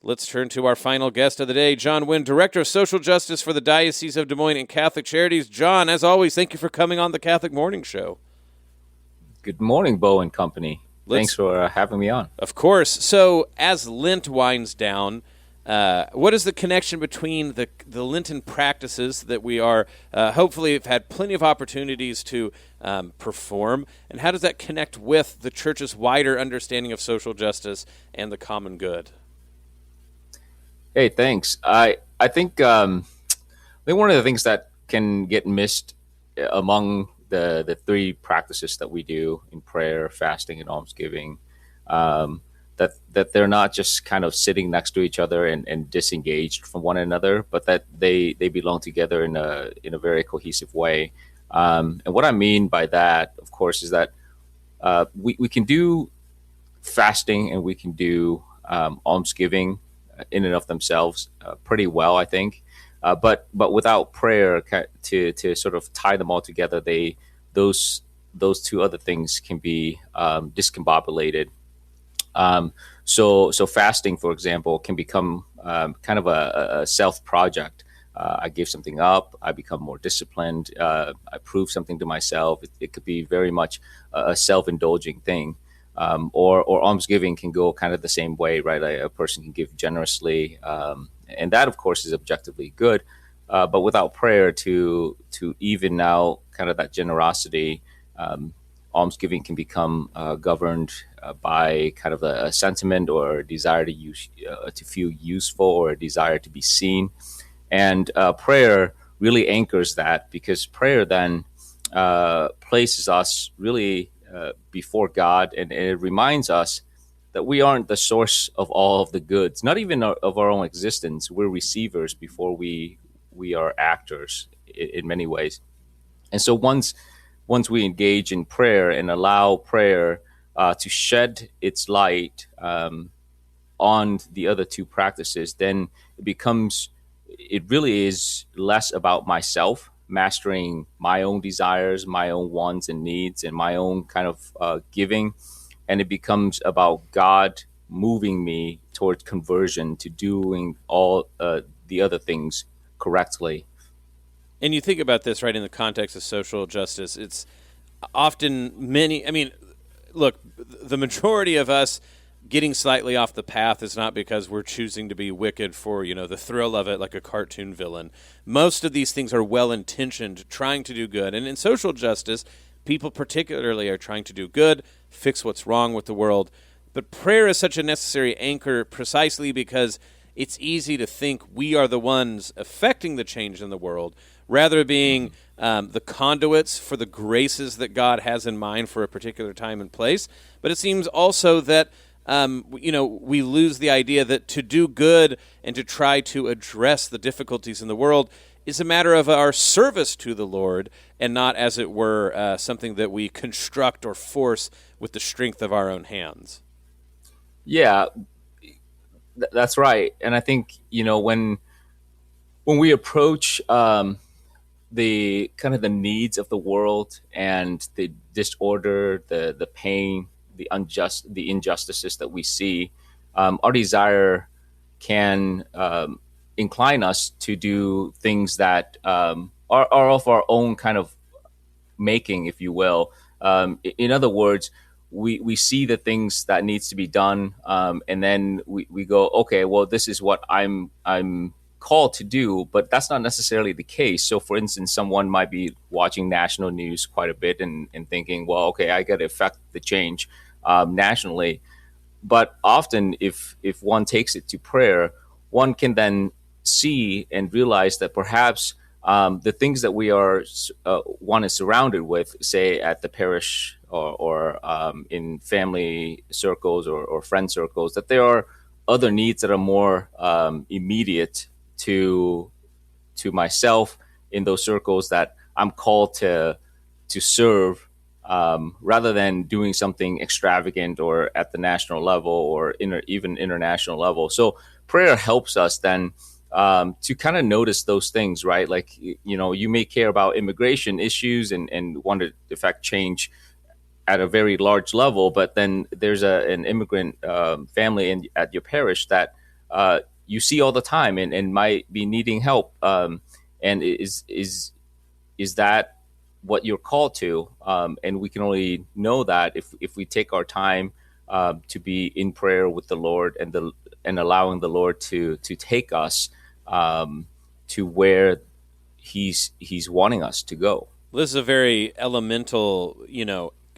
Let's turn to our final guest of the day, John Huynh, Director of Social Justice for the Diocese of Des Moines and Catholic Charities. John, as always, thank you for coming on the Catholic Morning Show. Good morning, Bo and company. Thanks for having me on. Of course. So, as Lent winds down, what is the connection between the Lenten practices that we are hopefully have had plenty of opportunities to perform, and how does that connect with the Church's wider understanding of social justice and the common good? Hey, thanks. I think one of the things that can get missed among the three practices that we do in prayer, fasting, and almsgiving, that they're not just kind of sitting next to each other and disengaged from one another, but that they belong together in a very cohesive way. And what I mean by that, of course, is that we can do fasting and we can do almsgiving in and of themselves pretty well, I think. But without prayer to sort of tie them all together, those two other things can be discombobulated. So fasting, for example, can become kind of a self project. I give something up, I become more disciplined, I prove something to myself. It could be very much a self-indulging thing. Or almsgiving can go kind of the same way, right? A person can give generously, and that, of course, is objectively good. But without prayer to even out kind of that generosity, almsgiving can become governed by kind of a sentiment or a desire to feel useful or a desire to be seen. And prayer really anchors that, because prayer then places us really before God, and it reminds us that we aren't the source of all of the goods, not even of our own existence. We're receivers before we are actors in many ways. And so once we engage in prayer and allow prayer to shed its light on the other two practices, then it really is less about myself, mastering my own desires, my own wants and needs, and my own kind of giving. And it becomes about God moving me towards conversion to doing all the other things correctly. And you think about this, right, in the context of social justice, it's often look, the majority of us getting slightly off the path is not because we're choosing to be wicked for, the thrill of it, like a cartoon villain. Most of these things are well-intentioned, trying to do good. And in social justice, people particularly are trying to do good, fix what's wrong with the world. But prayer is such a necessary anchor precisely because it's easy to think we are the ones affecting the change in the world, rather being the conduits for the graces that God has in mind for a particular time and place. But it seems also that we lose the idea that to do good and to try to address the difficulties in the world is a matter of our service to the Lord, and not, as it were, something that we construct or force with the strength of our own hands. Yeah, that's right. And I think, when we approach the kind of the needs of the world and the disorder, the pain, the injustices that we see, our desire can incline us to do things that are of our own kind of making, if you will. In other words, we see the things that needs to be done, and then we go, okay, well, this is what I'm called to do, but that's not necessarily the case. So, for instance, someone might be watching national news quite a bit and thinking, well, okay, I got to affect the change nationally. But often, if one takes it to prayer, one can then see and realize that perhaps the things that one is surrounded with, say at the parish or in family circles or friend circles, that there are other needs that are more immediate to myself in those circles that I'm called to serve, rather than doing something extravagant or at the national level or even international level. So prayer helps us then to kind of notice those things, right? Like, you may care about immigration issues and want to affect change at a very large level, but then there's an immigrant family at your parish that you see all the time and might be needing help. And is that what you're called to? And we can only know that if we take our time to be in prayer with the Lord and allowing the Lord to take us to where He's wanting us to go. Well, this is a very elemental,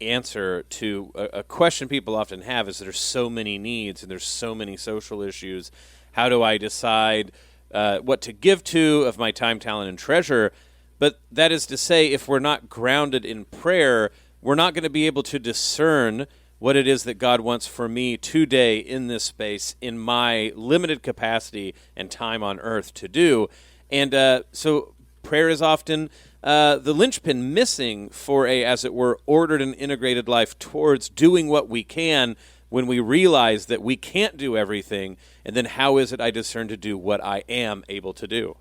answer to a question people often have: is there's so many needs and there's so many social issues. How do I decide what to give to of my time, talent, and treasure? But that is to say, if we're not grounded in prayer, we're not going to be able to discern what it is that God wants for me today in this space, in my limited capacity and time on earth to do. And so prayer is often the linchpin missing for a, as it were, ordered and integrated life towards doing what we can when we realize that we can't do everything. And then how is it I discern to do what I am able to do?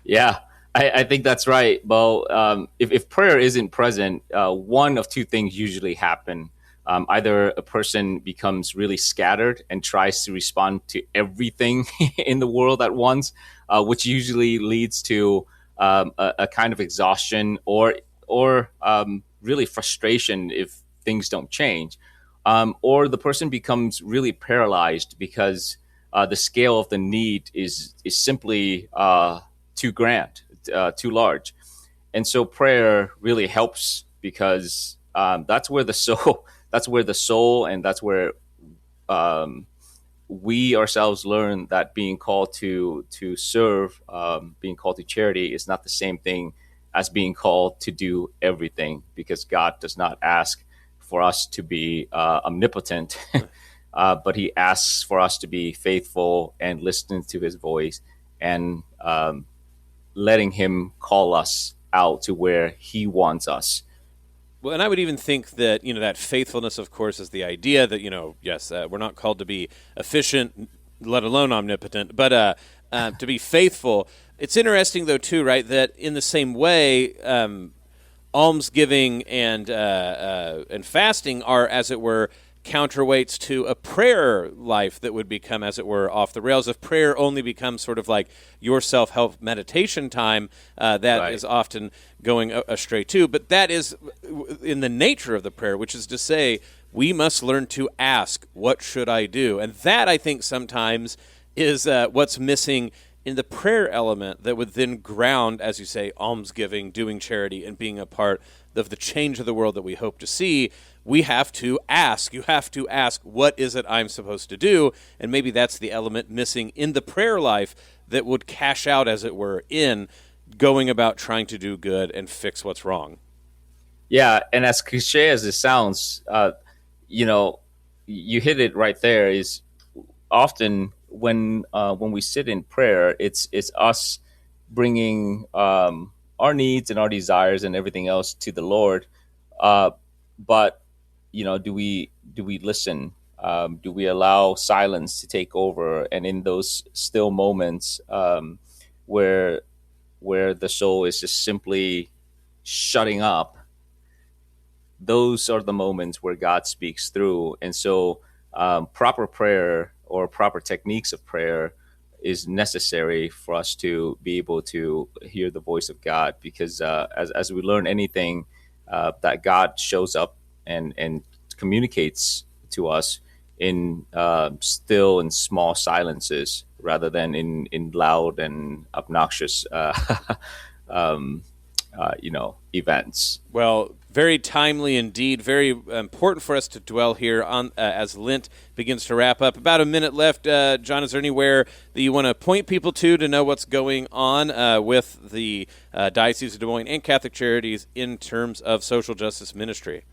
Yeah, I think that's right. Well, if prayer isn't present, one of two things usually happen. Either a person becomes really scattered and tries to respond to everything in the world at once, which usually leads to a kind of exhaustion or really frustration if things don't change. Or the person becomes really paralyzed because the scale of the need is simply too grand, too large. And so prayer really helps because that's where the soul and that's where we ourselves learn that being called to serve, being called to charity is not the same thing as being called to do everything, because God does not ask for us to be omnipotent, but He asks for us to be faithful and listening to His voice and letting Him call us out to where He wants us. Well, and I would even think that, that faithfulness, of course, is the idea that, yes, we're not called to be efficient, let alone omnipotent, but to be faithful. It's interesting, though, too, right, that in the same way, almsgiving and fasting are, as it were, counterweights to a prayer life that would become, as it were, off the rails. If prayer only becomes sort of like your self-help meditation time, that right. is often going astray too. But that is in the nature of the prayer, which is to say, we must learn to ask, what should I do? And that, I think, sometimes is what's missing in the prayer element that would then ground, as you say, almsgiving, doing charity, and being a part of the change of the world that we hope to see. We have to ask. You have to ask, what is it I'm supposed to do? And maybe that's the element missing in the prayer life that would cash out, as it were, in going about trying to do good and fix what's wrong. Yeah, and as cliche as it sounds, you hit it right there. Is often when we sit in prayer, it's us bringing our needs and our desires and everything else to the Lord, but do we listen? Do we allow silence to take over? And in those still moments where the soul is just simply shutting up, those are the moments where God speaks through. And so proper prayer or proper techniques of prayer is necessary for us to be able to hear the voice of God, because as we learn anything, that God shows up and communicates to us in still and small silences rather than in loud and obnoxious events. Well, very timely indeed. Very important for us to dwell here on as Lent begins to wrap up. About a minute left. John, is there anywhere that you want to point people to know what's going on with the Diocese of Des Moines and Catholic Charities in terms of social justice ministry?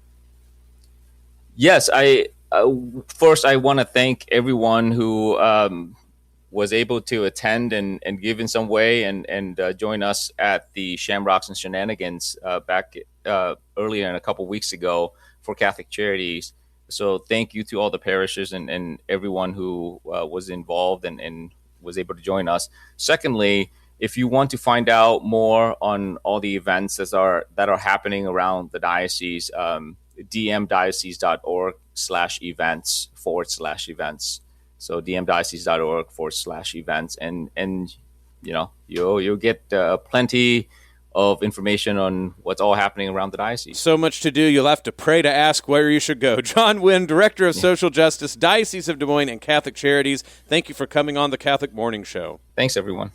Yes, first I want to thank everyone who was able to attend and give in some way and join us at the Shamrocks and Shenanigans back earlier in a couple weeks ago for Catholic Charities. So thank you to all the parishes and everyone who was involved and was able to join us. Secondly, if you want to find out more on all the events that are happening around the diocese, dmdiocese.org/events/events. So dmdiocese.org/events, and you'll get plenty of information on what's all happening around the diocese. So much to do, you'll have to pray to ask where you should go. John Huynh, Director of Social Justice, Diocese of Des Moines and Catholic Charities, thank you for coming on the Catholic Morning Show. Thanks, everyone.